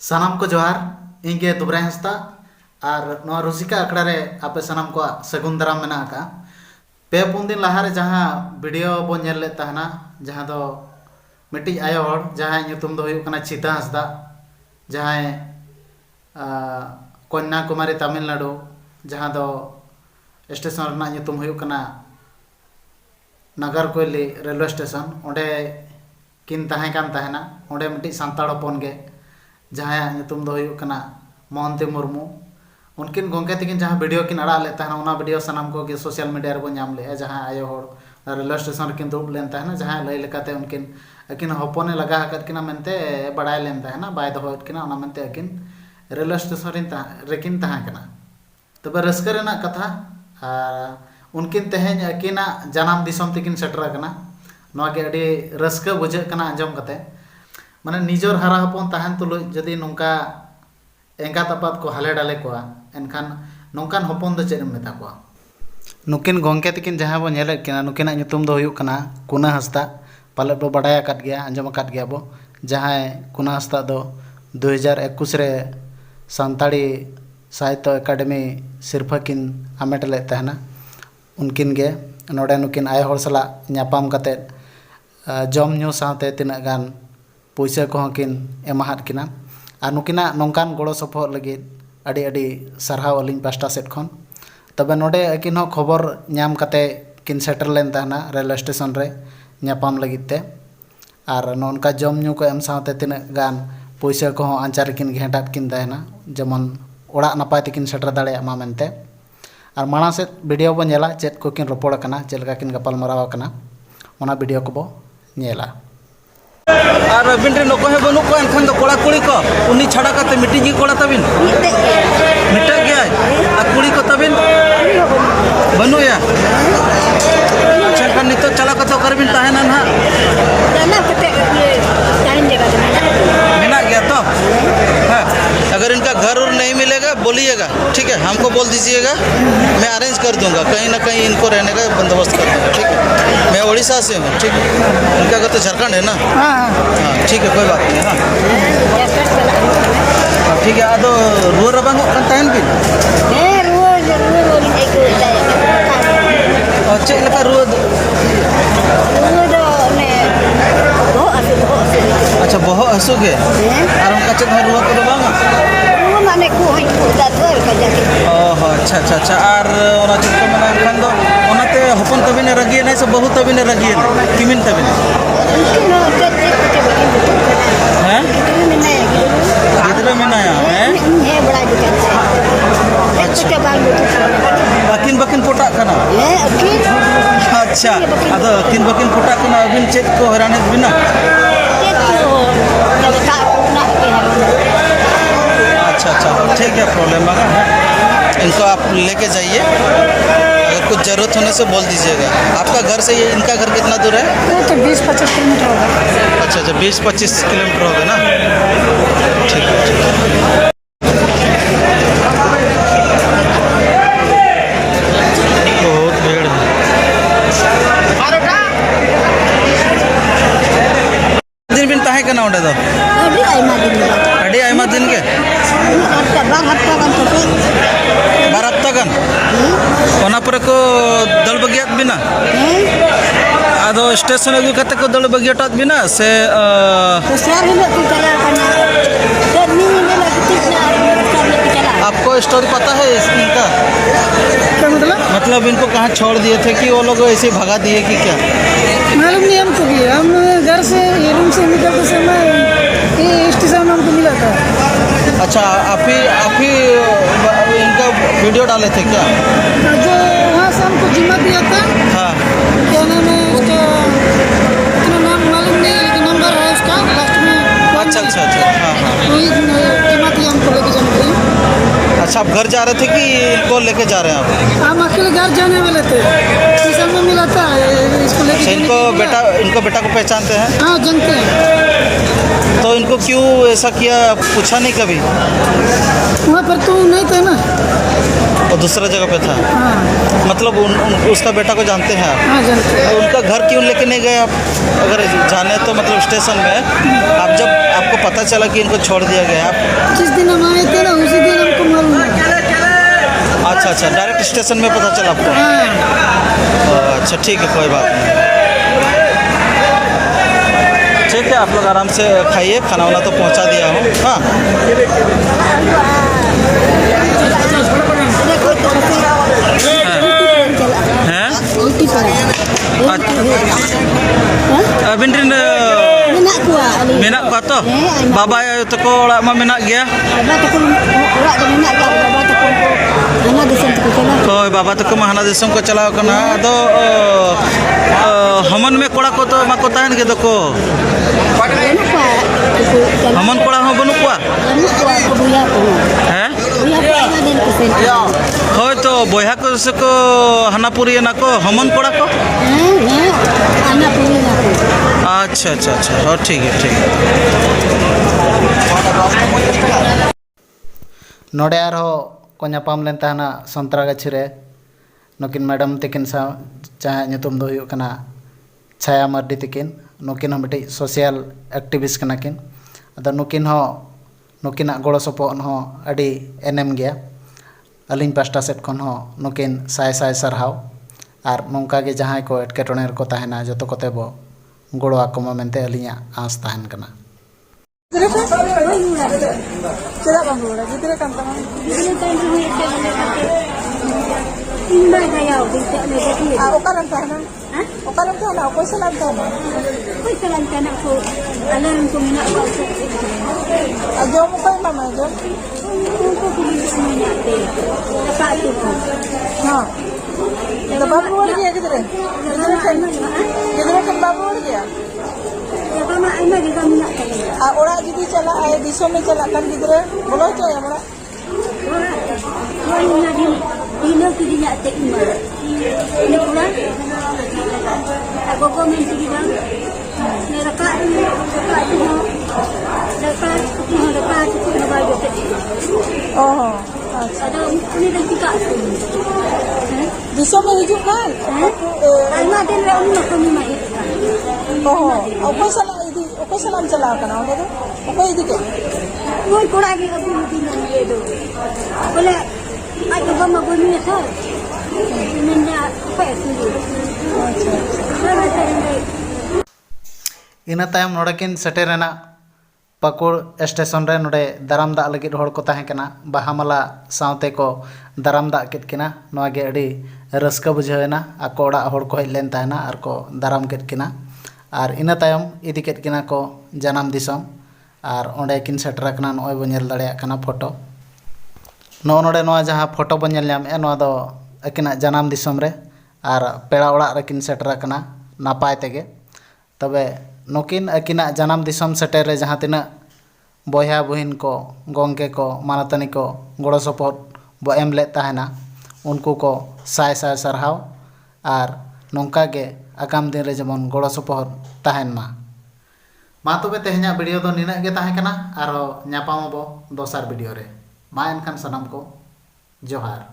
सानाम को जोहार इंगे दुबराय हंसदा और नवा रुसिका अखड़ा रे आपे सानाम को सगुन दाराम मेना का पे पुन दिन लहारे जहाँ वीडियो बो नेल ले तहना जहाँ दो मिट्टी आयो हर जहाँ ᱧᱩᱛᱩᱢ दो हुयुक कना चिता हंसदा जहाँ कन्याकुमारी तमिलनाडु जहाँ दो स्टेशन रना ᱧᱩᱛᱩᱢ हुयुक कना नागरकोइली रेलवे स्टेशन ओंडे किन तहां कान तहना ओंडे मिट्टी सांताड़ हपन गे जहाँ ᱧᱩᱛᱩᱢ दो हुयुक कना मोहंती मुर्मू उनकिन गोंके तकिन जहाँ वीडियो किन अड़ा ले तहना ओना वीडियो सनाम को कि सोशल मीडिया रे बो नाम ले जहाँ आयो हर रेलवे स्टेशन किन दुब लेन तहना जहाँ लय लेकाते उनकिन अकिन हपने लगा हकत किना मेनते बड़ाय लेन तहना बाय दो किना ओना मेनते अकिन रेलवे स्टेशन रेकिन तहां कना तबे रस्कर रेना कथा उनकिन तेहें अकिना जनाम दिसम तकिन सेटर कना नवा के अडी रस्का बुझे कना अंजम कते माने निजोर हरा हपन तहन तुलु जदि नोंका एंगा तपात को हाले डाले को एनखान नोंकान हपन दो चेम मेता को नुकिन गोंके तकिन जहाँ बो नेले किना नुकिना ᱧᱩᱛᱩᱢ दो हुयुक कना कुना हंसदा पाले बो बडाय आकात गया अंजम आकात गया बो जहाँ कुना हंसदा दो 2021 रे सांताड़ी साहित्य अकादमी सिरफा किन आमेट ले तहना उनकिन गे नोडे नुकिन आय हर सला ᱧᱟᱯᱟᱢ कते जम ᱧᱩ साथे तिना गान पैसा को किन एमाहात किना और नुकिना नोंकान गड़ो सपोहद लगी अड़ी अड़ी सारहाव अलिन पास्टा सेट खन तबे नोडे अकिन हो खबर नाम कते किन सेटर लेन तहना रेलवे स्टेशन रे ᱧᱟᱯᱟᱢ लगित ते और नोनका जम ᱧᱩ को एम साथे तिना गान पैसा को आंचार किन घेटात किन तहना जेमन ओड़ा नपाय तकिन सेटर दाड़े मा मेनते और माना से वीडियो बो नेला चेत को किन रपोड़ कना चेलका किन गपाल मराव कना ओना वीडियो को बो नेला और अबिन रे नको हे बनु को एनखान दो कोड़ा कुड़ी को उनी छाड़ा कते मिट्टी जी कोड़ा तबिन मिट्टे गया आ कुड़ी को तबिन बनु या अच्छा खान नितो चला कतो करबिन ताहेना ना ना कते टाइम जगह मिला गया तो हाँ अगर इनका घर और नहीं मिलेगा बोलिएगा ठीक है हमको बोल दीजिएगा मैं अरेंज कर दूंगा कहीं ना कहीं इनको रहने का बंदोबस्त कर दूंगा ठीक है मैं उड़ीसा से हूँ ठीक है इनका घर तो झारखंड है ना हाँ ठीक है कोई बात नहीं हाँ ठीक है आदो रुआ रबांग तहन बिन चेक लगा रुआ अच्छा बहुत हसू के और उनका चेक रुआ को बांगा ओह अच्छा अच्छा अच्छा और ओना चेक को मना खान दो ओनाते हपन तबिने रगिए नहीं से बहुत तबिने रगिए किमिन तबिने हैं गिदरा मेनाया हैं बाकिन बाकिन पोटा कना अच्छा अदो किन बाकिन पोटा कना अबिन चेक को हराने बिना अच्छा अच्छा ठीक है प्रॉब्लम है इनको आप लेके जाइए अगर कुछ ज़रूरत होने से बोल दीजिएगा आपका घर से ये इनका घर कितना दूर है तो 20-25 किलोमीटर होगा अच्छा अच्छा 20-25 किलोमीटर होगा ना ठीक है ठीक है बहुत भीड़ है दिन बिन ताहे का ना उड़े दो अड़ी आयमा दिन के बार हफ्ता गन ओना पर को दल बगियात बिना आदो स्टेशन अगु कते को दल बगियात बिना से आपको स्टोरी पता है इनका क्या मतलब इनको कहाँ छोड़ दिए थे कि वो लोग ऐसे भगा दिए कि क्या मालूम नहीं हमको भी हम घर से रूम से निकलते समय ये स्टेशन हमको मिला था अच्छा आप ही इनका वीडियो डाले थे क्या जो वहाँ से हमको जिम्मा दिया था हाँ क्या नाम है उसका इतना नाम मालूम नहीं लेकिन नंबर है उसका लास्ट में अच्छा अच्छा अच्छा हाँ हाँ वही जिम्मा दिया हमको लेके जाने के लिए अच्छा आप घर जा रहे थे कि इनको लेके जा रहे हैं आप हम अकेले घर जाने वाले थे स्टेशन में मिला था इसको लेके इनको बेटा को पहचानते हैं हाँ जानते हैं तो इनको क्यों ऐसा किया पूछा नहीं कभी वहाँ पर तो नहीं थे ना वो दूसरा जगह पे था। हाँ मतलब उसका बेटा को जानते हैं आप? हाँ जानते हैं। तो उनका घर क्यों लेके नहीं गए आप? अगर जाने तो मतलब स्टेशन में आप जब आपको पता चला कि इनको छोड़ दिया गया आप? जिस दिन हम आए थे ना उसी दिन हमको मालूम है। अच्छा अच्छा, डायरेक्ट स्टेशन में पता चला आपको? हाँ अच्छा ठीक है, कोई बात नहीं। ठीक है, आप लोग आराम से खाइए, खाना वाना तो पहुंचा दिया हूँ। हाँ हैं? Abin rin Menak kuah ali. menak ko to. Baba to ko ora ma menak gya. Baba tu pun orang dah menak kat baba tu pun anak desan tu kena. तो बाबा तो महाना दिसम को चलाओ कना तो हमन में कोड़ा को तो माको ताहन के तो को Kenapa? हमन कोड़ा हो बनु कुआ Anak kuah ko buya ko. हैं Buya ko ada den kesen. होय तो बोया को से को हनापुरी ना को हमन कोड़ा को। Anak punya aku. अच्छा अच्छा अच्छा, और ठीक है ठीक है। नोडे को ᱧᱟᱯᱟᱢ ᱞᱮᱱ ᱛᱟᱦᱮᱱᱟ ᱥᱚᱱᱛᱨᱟᱜᱟᱪᱷᱤ ᱨᱮ ᱱᱩᱠᱤᱱ ᱢᱮᱰᱟᱢ ᱛᱟᱹᱠᱤᱱ ᱥᱟᱶ ᱡᱟᱦᱟᱸ ᱧᱩᱛᱩᱢ ᱫᱚ ᱦᱩᱭᱩᱜ ᱠᱟᱱᱟ ᱪᱷᱟᱭᱟ ᱢᱟᱨᱰᱤ ᱛᱟᱹᱠᱤᱱ। ᱱᱩᱠᱤᱱ ᱦᱚᱸ ᱢᱤᱫᱴᱤᱡ ᱥᱳᱥᱟᱞ ᱮᱠᱴᱤᱵᱤᱥᱴ ᱠᱟᱱᱟ ᱠᱤᱱ। ᱟᱫᱚ ᱱᱩᱠᱤᱱ ᱦᱚᱸ ᱱᱩᱠᱤᱱᱟᱜ ᱜᱚᱲᱚ ᱥᱚᱯᱚᱦᱚᱫ ᱦᱚᱸ ᱟᱹᱰᱤ ᱮᱱᱮᱢ ᱜᱮᱭᱟ। ᱟᱹᱞᱤᱧ ᱯᱟᱥᱴᱟ ᱥᱮᱫ ᱠᱷᱚᱱ ᱦᱚᱸ ᱱᱩᱠᱤन ᱥᱟᱭ ᱥᱟᱭ ᱥᱟᱨᱦᱟᱣ। ᱟᱨ ᱱᱚᱝᱠᱟ ᱜᱮ ᱡᱟᱦᱟᱸᱭ ᱠᱚ ᱮᱴᱠᱮᱴᱚᱬᱮ ᱨᱮᱠᱚ ᱛᱟᱦᱮᱱᱟ ᱡᱚᱛᱚ ᱠᱚᱛᱮ ᱵᱚ ᱜᱚᱲᱚ ᱟᱠᱚᱢᱟ ᱢᱮᱱᱛᱮ ᱟᱹᱞᱤᱧᱟᱜ ᱟᱸᱥ ᱛᱟᱦᱮᱱ ᱠᱟᱱᱟ। Tidak bang bola, kita kan tangan. Kita kan rumah kita ini mana kaya kita ni jadi. Okaran sana. Hah? Okaran sana, okoi salam sana. Okoi salam sana ko. Alam ko mina ko. Ajo mo kay mama ajo. Ko mina te. Apa itu ko? Ha. Kita babu udah dia gitu deh. Kita kan babu udah dia. Apa mak anak kita mina te. Orang jadi cala ay diso में चला kan gidre bolo to ya mora orang nak dino ki dia tek imar ini pula aku komen si dia ni raka itu baju tek oh ada ini dah kita diso में hijuk kan anak dia lah umur kami mai oh apa salah itu apa salam चला करना होगा तो apa itu ke वो कोड़ा के अभी दिन ये दो बोले आज तो हम बोलने में था मैंने पैसे दिए ᱤᱱᱟᱹ ᱛᱟᱭᱚᱢ ᱱᱚᱰᱮ ᱠᱤᱱ ᱥᱮᱴᱮᱨᱮᱱᱟ ᱯᱟᱹᱠᱩᱲ ᱥᱴᱮᱥᱚᱱ ᱨᱮ। ᱱᱚᱰᱮ ᱫᱟᱨᱟᱢ ᱫᱟᱜ ᱞᱟᱹᱜᱤᱫ ᱦᱚᱲ ᱠᱚ ᱛᱟᱦᱮᱸ ᱠᱟᱱᱟ। ᱵᱟᱦᱟ ᱢᱟᱞᱟ ᱥᱟᱶᱛᱮ ᱠᱚ ᱫᱟᱨᱟᱢ ᱫᱟᱜ ᱠᱮᱫ ᱠᱤᱱᱟ। ᱱᱚᱣᱟ ᱜᱮ ᱟᱹᱰᱤ ᱨᱟᱹᱥᱠᱟᱹ ᱵᱩᱡᱷᱟᱹᱣᱮᱱᱟ। ᱟᱠᱚ ᱚᱲᱟᱜ ᱦᱚᱲ ᱠᱚ ᱦᱮᱡ ᱞᱮᱱ ᱛᱟᱦᱮᱱᱟ ᱟᱨ ᱠᱚ ᱫᱟᱨᱟᱢ ᱠᱮᱫ ᱠᱤᱱᱟ। ᱟᱨ ᱤᱱᱟᱹ ᱛᱟᱭᱚᱢ ᱤᱫᱤ ᱠᱮᱫ ᱠᱤᱱᱟ ᱠᱚ ᱡᱟᱱᱟᱢ ᱫᱤᱥᱚᱢ। ᱟᱨ ᱚᱸᱰᱮ ᱠᱤᱱ ᱥᱮᱴᱮᱨ ᱟᱠᱟᱱᱟ। ᱱᱚᱜᱼᱚᱭ ᱵᱚ ᱧᱮᱞ ᱫᱟᱲᱮᱭᱟᱜ ᱠᱟᱱᱟ ᱯᱷᱳᱴᱳ। ᱱᱚᱜᱼᱚ ᱱᱚᱰᱮ ᱱᱚᱣᱟ ᱡᱟᱦᱟᱸ ᱯᱷᱳᱴᱳ ᱵᱚ ᱧᱮᱞ ᱧᱟᱢᱮᱜᱼᱟ ᱱᱚᱣᱟ ᱫᱚ ᱟᱹᱠᱤᱱᱟᱜ ᱡᱟᱱᱟᱢ ᱫᱤᱥᱚᱢ ᱨᱮ ᱟᱨ ᱯᱮᱲᱟ ᱚᱲᱟᱜ ᱨᱮᱠᱤᱱ ᱥᱮᱴᱮᱨ ᱟᱠᱟᱱᱟ ᱱᱟᱯᱟᱭ ᱛᱮᱜᱮ। ᱛᱚᱵᱮ ᱱᱩᱠᱤᱱ ᱟᱹᱠᱤᱱᱟᱜ ᱡᱟᱱᱟᱢ ᱫᱤᱥᱚᱢ ᱥᱮᱴᱮᱨ ᱨᱮ ᱡᱟᱦᱟᱸ ᱛᱤᱱᱟᱹᱜ ᱵᱚᱭᱦᱟ ᱵᱩᱦᱤᱱ ko ᱜᱚᱝᱠᱮ ko ᱢᱟᱱᱚᱛᱟᱱᱤ ko ᱜᱚᱲᱚ ᱥᱚᱯᱚᱦᱚᱫ ᱵᱚ ᱮᱢ ᱞᱮᱫ ᱛᱟᱦᱮᱱᱟ ᱩᱱᱠᱩ ko ᱥᱟᱭ ᱥᱟᱭ ᱥᱟᱨᱦᱟᱣ। ᱟᱨ ᱱᱚᱝᱠᱟ ᱜᱮ ᱟᱜᱟᱢ ᱫᱤᱱ ᱨᱮ ᱡᱮᱢᱚᱱ ᱜᱚᱲᱚ ᱥᱚᱯᱚᱦᱚᱫ ᱛᱟᱦᱮᱱ ᱢᱟ। ᱢᱟ ᱛᱚᱵᱮ ᱛᱮᱦᱮᱧᱟᱜ ᱵᱷᱤᱰᱤᱭᱳ ᱫᱚ ᱱᱤᱱᱟᱹᱜ ᱜᱮ ᱛᱟᱦᱮᱸ ᱠᱟᱱᱟ। ᱟᱨᱦᱚᱸ ᱧᱟᱯᱟᱢ ᱟᱵᱚ ᱫᱚᱥᱟᱨ ᱵᱷᱤᱰᱤᱭᱳ ᱨᱮ। ᱢᱟ ᱮᱱᱠᱷᱟᱱ ᱥᱟᱱᱟᱢ ᱠᱚ ᱡᱚᱦᱟᱨ।